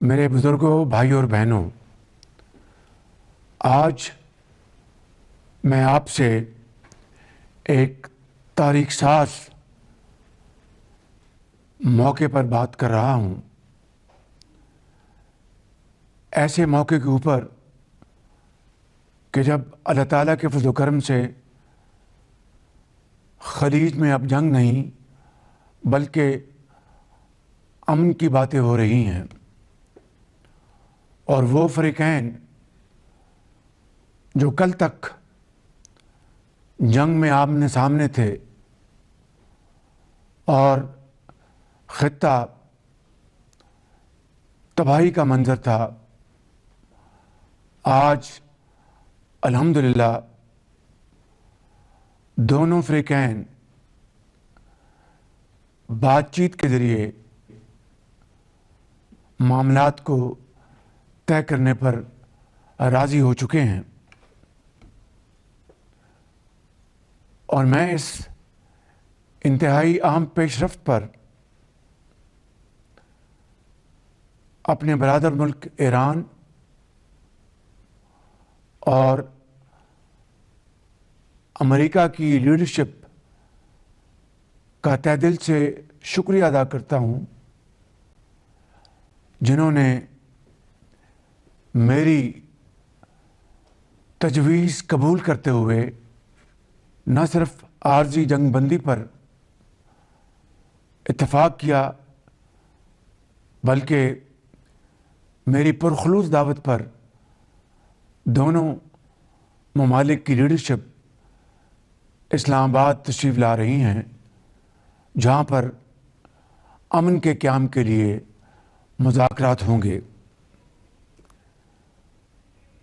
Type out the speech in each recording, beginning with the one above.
میرے بزرگوں، بھائی اور بہنوں، آج میں آپ سے ایک تاریخ ساز موقع پر بات کر رہا ہوں۔ ایسے موقع کے اوپر کہ جب اللہ تعالیٰ کے فضل و کرم سے خلیج میں اب جنگ نہیں بلکہ امن کی باتیں ہو رہی ہیں، اور وہ فریقین جو کل تک جنگ میں آمنے سامنے تھے اور خطہ تباہی کا منظر تھا، آج الحمدللہ دونوں فریقین بات چیت کے ذریعے معاملات کو طے کرنے پر راضی ہو چکے ہیں، اور میں اس انتہائی اہم پیش رفت پر اپنے برادر ملک ایران اور امریکہ کی لیڈرشپ کا تہ دل سے شکریہ ادا کرتا ہوں، جنہوں نے میری تجویز قبول کرتے ہوئے نہ صرف عارضی جنگ بندی پر اتفاق کیا بلکہ میری پرخلوص دعوت پر دونوں ممالک کی لیڈرشپ اسلام آباد تشریف لا رہی ہیں، جہاں پر امن کے قیام کے لیے مذاکرات ہوں گے۔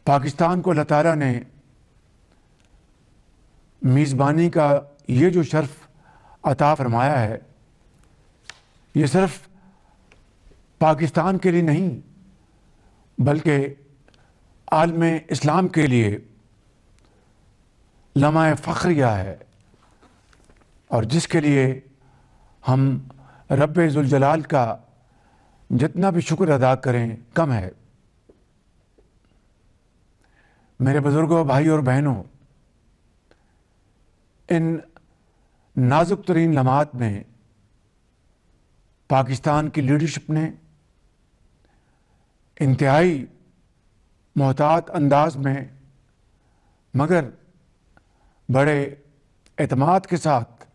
پاکستان کو اللہ تعالیٰ نے میزبانی کا یہ جو شرف عطا فرمایا ہے، یہ صرف پاکستان کے لیے نہیں بلکہ عالم اسلام کے لیے لمحہ فخریہ ہے، اور جس کے لیے ہم رب ذوالجلال کا جتنا بھی شکر ادا کریں کم ہے۔ میرے بزرگوں، بھائی اور بہنوں، ان نازک ترین لمحات میں پاکستان کی لیڈرشپ نے انتہائی محتاط انداز میں مگر بڑے اعتماد کے ساتھ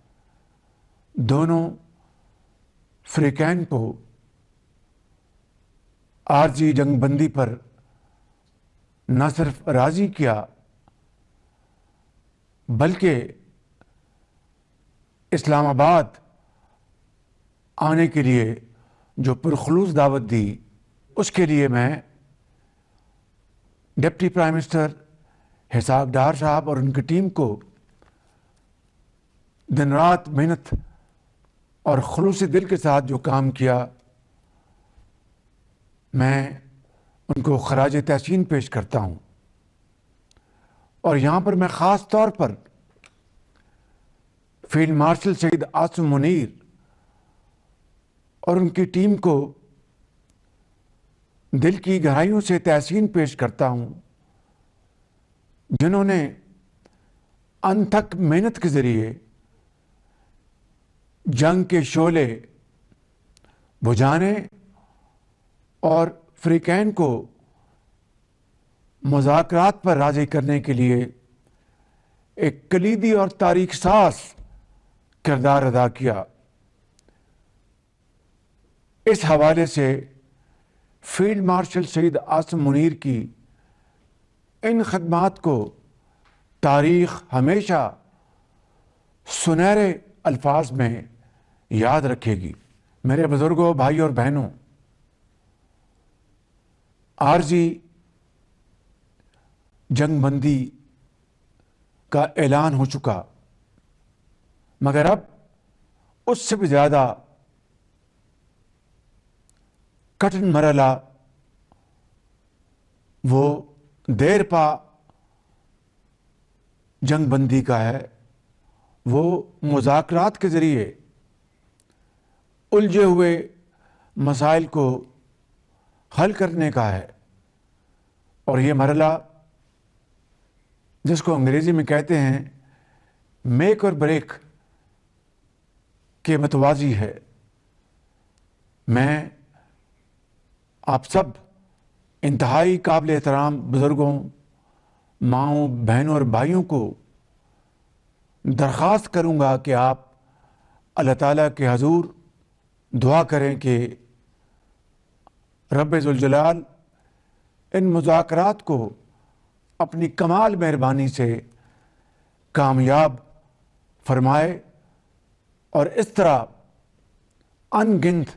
دونوں فریقین کو عارضی جنگ بندی پر نہ صرف راضی کیا بلکہ اسلام آباد آنے کے لیے جو پرخلوص دعوت دی، اس کے لیے میں deputy prime minister Ishaq Dar صاحب اور ان کی ٹیم کو دن رات محنت اور خلوص دل کے ساتھ جو کام کیا، میں ان کو خراج تحسین پیش کرتا ہوں۔ اور یہاں پر میں خاص طور پر فیلڈ مارشل سید عاصم منیر اور ان کی ٹیم کو دل کی گہرائیوں سے تحسین پیش کرتا ہوں، جنہوں نے انتھک محنت کے ذریعے جنگ کے شعلے بجھانے اور فریقین کو مذاکرات پر راضی کرنے کے لیے ایک کلیدی اور تاریخ ساز کردار ادا کیا۔ اس حوالے سے فیلڈ مارشل سید عاصم منیر کی ان خدمات کو تاریخ ہمیشہ سنہرے الفاظ میں یاد رکھے گی۔ میرے بزرگوں، بھائی اور بہنوں، عارضی جنگ بندی کا اعلان ہو چکا، مگر اب اس سے بھی زیادہ کٹھن مرحلہ وہ دیر پا جنگ بندی کا ہے۔ وہ مذاکرات کے ذریعے الجھے ہوئے مسائل کو حل کرنے کا ہے، اور یہ مرحلہ جس کو انگریزی میں کہتے ہیں میک اور بریک کے متوازی ہے۔ میں آپ سب انتہائی قابل احترام بزرگوں، ماؤں، بہنوں اور بھائیوں کو درخواست کروں گا کہ آپ اللہ تعالیٰ کے حضور دعا کریں کہ رب ذوالجلال ان مذاکرات کو اپنی کمال مہربانی سے کامیاب فرمائے، اور اس طرح ان گنت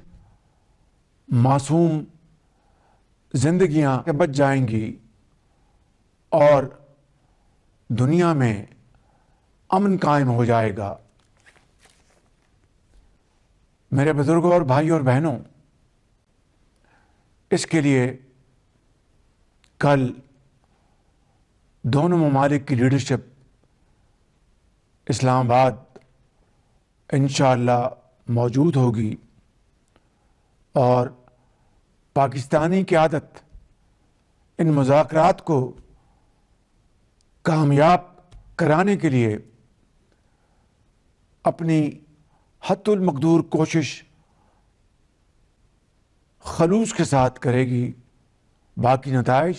معصوم زندگیاں بچ جائیں گی اور دنیا میں امن قائم ہو جائے گا۔ میرے بزرگوں اور بھائیوں اور بہنوں، اس کے لیے کل دونوں ممالک کی لیڈرشپ اسلام آباد انشاءاللہ موجود ہوگی، اور پاکستانی قیادت ان مذاکرات کو کامیاب کرانے کے لیے اپنی حد المقدور کوشش خلوص کے ساتھ کرے گی۔ باقی نتائج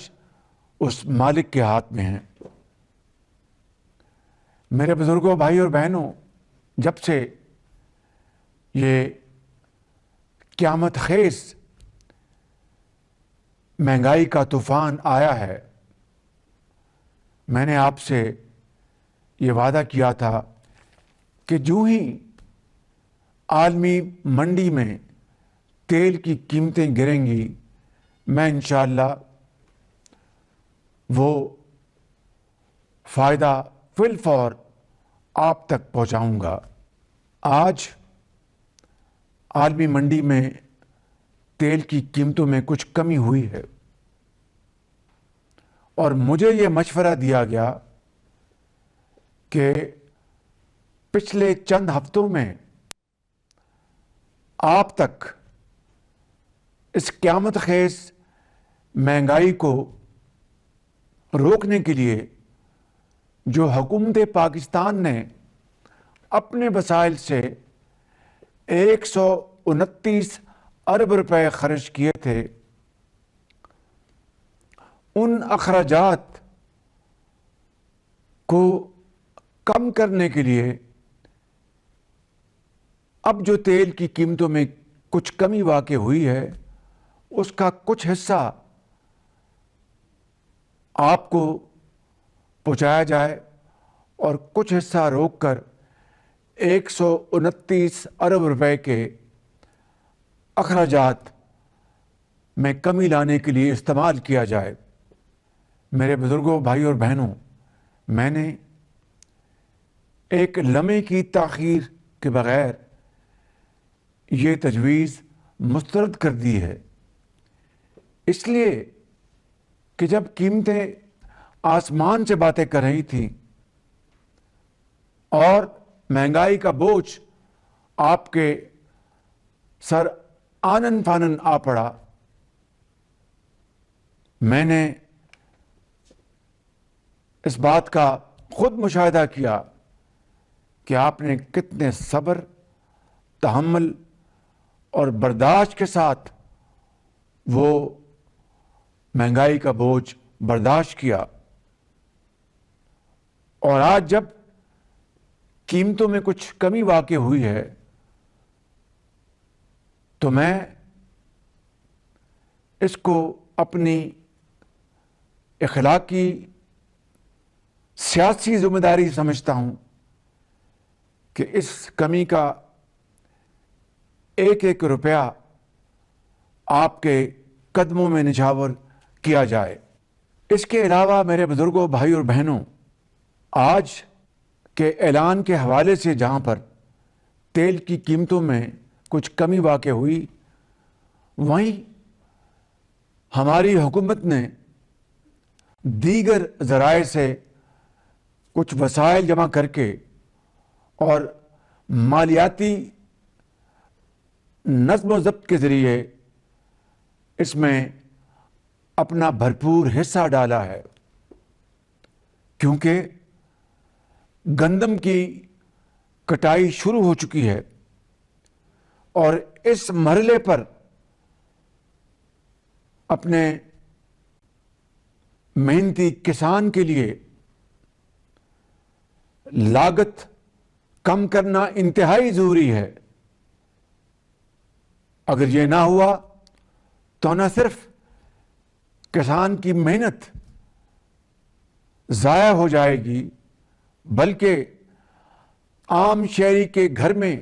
اس مالک کے ہاتھ میں ہیں۔ میرے بزرگوں، بھائی اور بہنوں، جب سے یہ قیامت خیز مہنگائی کا طوفان آیا ہے، میں نے آپ سے یہ وعدہ کیا تھا کہ جو ہی عالمی منڈی میں تیل کی قیمتیں گریں گی، میں انشاءاللہ وہ فائدہ فی الفور آپ تک پہنچاؤں گا۔ آج عالمی منڈی میں تیل کی قیمتوں میں کچھ کمی ہوئی ہے، اور مجھے یہ مشورہ دیا گیا کہ پچھلے چند ہفتوں میں آپ تک اس قیامت خیز مہنگائی کو روکنے کے لیے جو حکومت پاکستان نے اپنے وسائل سے 129 ارب روپے خرچ کیے تھے، ان اخراجات کو کم کرنے کے لیے اب جو تیل کی قیمتوں میں کچھ کمی واقع ہوئی ہے، اس کا کچھ حصہ آپ کو پہنچایا جائے، اور کچھ حصہ روک کر 129 ارب روپے کے اخراجات میں کمی لانے کے لیے استعمال کیا جائے۔ میرے بزرگوں، بھائیوں اور بہنوں، میں نے ایک لمحے کی تاخیر کے بغیر یہ تجویز مسترد کر دی ہے، اس لیے کہ جب قیمتیں آسمان سے باتیں کر رہی تھیں اور مہنگائی کا بوجھ آپ کے سر آنن فانن آ پڑا، میں نے اس بات کا خود مشاہدہ کیا کہ آپ نے کتنے صبر، تحمل اور برداشت کے ساتھ وہ مہنگائی کا بوجھ برداشت کیا، اور آج جب قیمتوں میں کچھ کمی واقع ہوئی ہے تو میں اس کو اپنی اخلاقی سیاسی ذمہ داری سمجھتا ہوں کہ اس کمی کا ایک ایک روپیہ آپ کے قدموں میں نچھاور کیا جائے۔ اس کے علاوہ میرے بزرگوں، بھائیوں اور بہنوں، آج کے اعلان کے حوالے سے جہاں پر تیل کی قیمتوں میں کچھ کمی واقع ہوئی، وہیں ہماری حکومت نے دیگر ذرائع سے کچھ وسائل جمع کر کے اور مالیاتی نظم و ضبط کے ذریعے اس میں اپنا بھرپور حصہ ڈالا ہے، کیونکہ گندم کی کٹائی شروع ہو چکی ہے اور اس مرحلے پر اپنے محنتی کسان کے لیے لاگت کم کرنا انتہائی ضروری ہے۔ اگر یہ نہ ہوا تو نہ صرف کسان کی محنت ضائع ہو جائے گی، بلکہ عام شہری کے گھر میں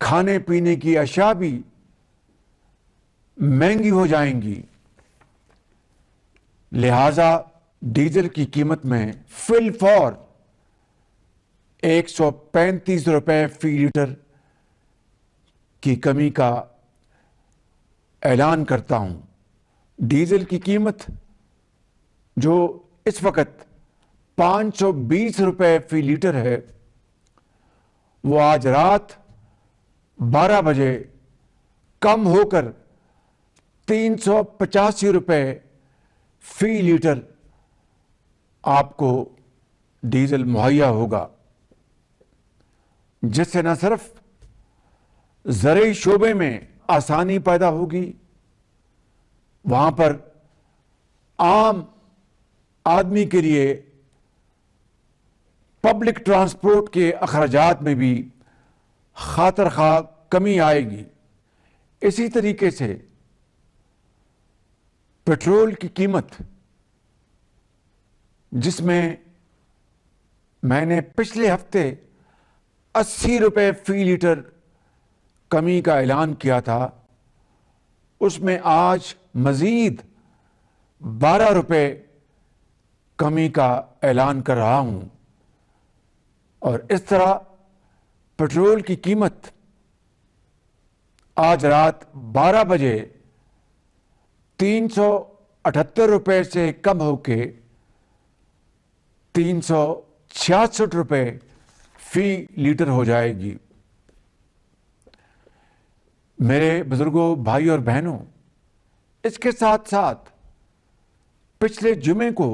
کھانے پینے کی اشیاء بھی مہنگی ہو جائیں گی۔ لہذا ڈیزل کی قیمت میں فی الفور 135 روپے فی لیٹر کی کمی کا اعلان کرتا ہوں۔ ڈیزل کی قیمت جو اس وقت 520 روپے فی لیٹر ہے، وہ آج رات 12 بجے کم ہو کر 385 روپے فی لیٹر آپ کو ڈیزل مہیا ہوگا، جس سے نہ صرف زرعی شعبے میں آسانی پیدا ہوگی، وہاں پر عام آدمی کے لیے پبلک ٹرانسپورٹ کے اخراجات میں بھی خاطر خواہ کمی آئے گی۔ اسی طریقے سے پیٹرول کی قیمت، جس میں نے پچھلے ہفتے 80 روپے فی لیٹر کمی کا اعلان کیا تھا، اس میں آج مزید 12 روپے کمی کا اعلان کر رہا ہوں، اور اس طرح پیٹرول کی قیمت آج رات 12 بجے 378 روپے سے کم ہو کے 366 روپے فی لیٹر ہو جائے گی۔ میرے بزرگوں، بھائی اور بہنوں، اس کے ساتھ ساتھ پچھلے جمعے کو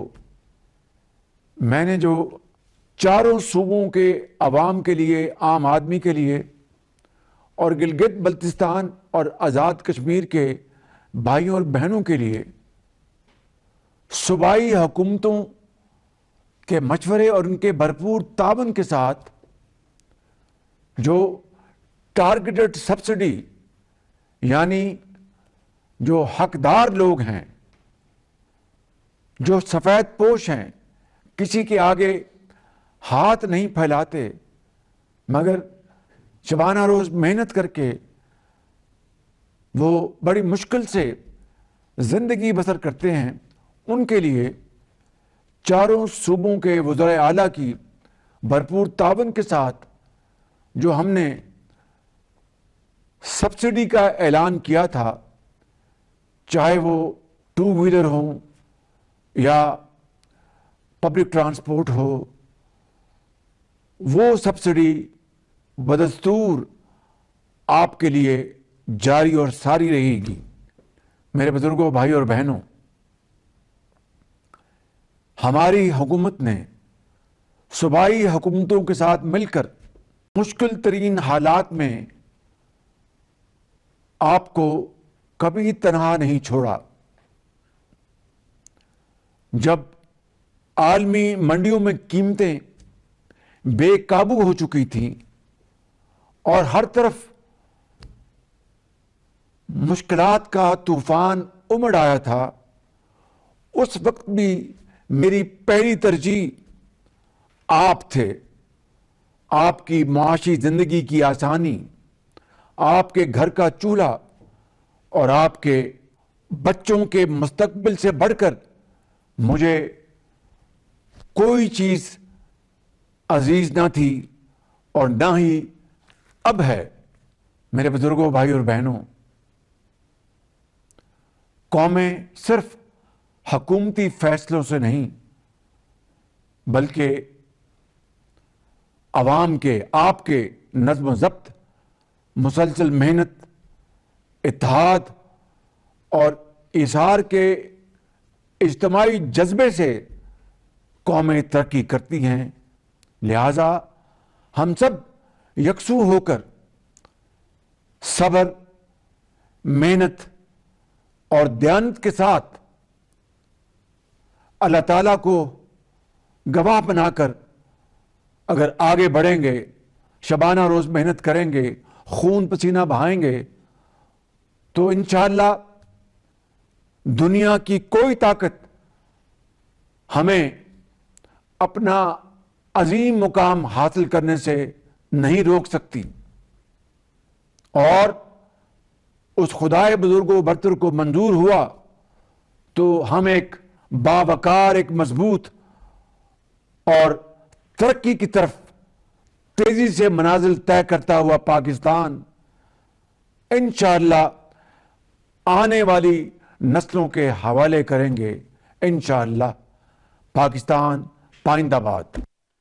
میں نے جو چاروں صوبوں کے عوام کے لیے، عام آدمی کے لیے اور گلگت بلتستان اور آزاد کشمیر کے بھائیوں اور بہنوں کے لیے صوبائی حکومتوں کے مشورے اور ان کے بھرپور تعاون کے ساتھ جو ٹارگیٹڈ سبسڈی، یعنی جو حقدار لوگ ہیں، جو سفید پوش ہیں، کسی کے آگے ہاتھ نہیں پھیلاتے مگر شبانہ روز محنت کر کے وہ بڑی مشکل سے زندگی بسر کرتے ہیں، ان کے لیے چاروں صوبوں کے وزرائے اعلیٰ کی بھرپور تعاون کے ساتھ جو ہم نے سبسڈی کا اعلان کیا تھا، چاہے وہ 2 ویلر ہوں یا پبلک ٹرانسپورٹ ہو، وہ سبسڈی بدستور آپ کے لیے جاری اور ساری رہے گی۔ میرے بزرگوں، بھائی اور بہنوں، ہماری حکومت نے صوبائی حکومتوں کے ساتھ مل کر مشکل ترین حالات میں آپ کو کبھی تنہا نہیں چھوڑا۔ جب عالمی منڈیوں میں قیمتیں بے قابو ہو چکی تھیں اور ہر طرف مشکلات کا طوفان امڑ آیا تھا، اس وقت بھی میری پہلی ترجیح آپ تھے۔ آپ کی معاشی زندگی کی آسانی، آپ کے گھر کا چولہا اور آپ کے بچوں کے مستقبل سے بڑھ کر مجھے کوئی چیز عزیز نہ تھی اور نہ ہی اب ہے۔ میرے بزرگوں، بھائی اور بہنوں، قومیں صرف حکومتی فیصلوں سے نہیں بلکہ عوام کے، آپ کے نظم و ضبط، مسلسل محنت، اتحاد اور اظہار کے اجتماعی جذبے سے قومیں ترقی کرتی ہیں۔ لہذا ہم سب یکسو ہو کر صبر، محنت اور دیانت کے ساتھ اللہ تعالیٰ کو گواہ بنا کر اگر آگے بڑھیں گے، شبانہ روز محنت کریں گے، خون پسینہ بہائیں گے، تو انشاءاللہ دنیا کی کوئی طاقت ہمیں اپنا عظیم مقام حاصل کرنے سے نہیں روک سکتی۔ اور اس خدائے بزرگ و برتر کو منظور ہوا تو ہم ایک باوقار، ایک مضبوط اور ترقی کی طرف تیزی سے منازل طے کرتا ہوا پاکستان انشاءاللہ آنے والی نسلوں کے حوالے کریں گے۔ انشاءاللہ۔ پاکستان پائندہ باد۔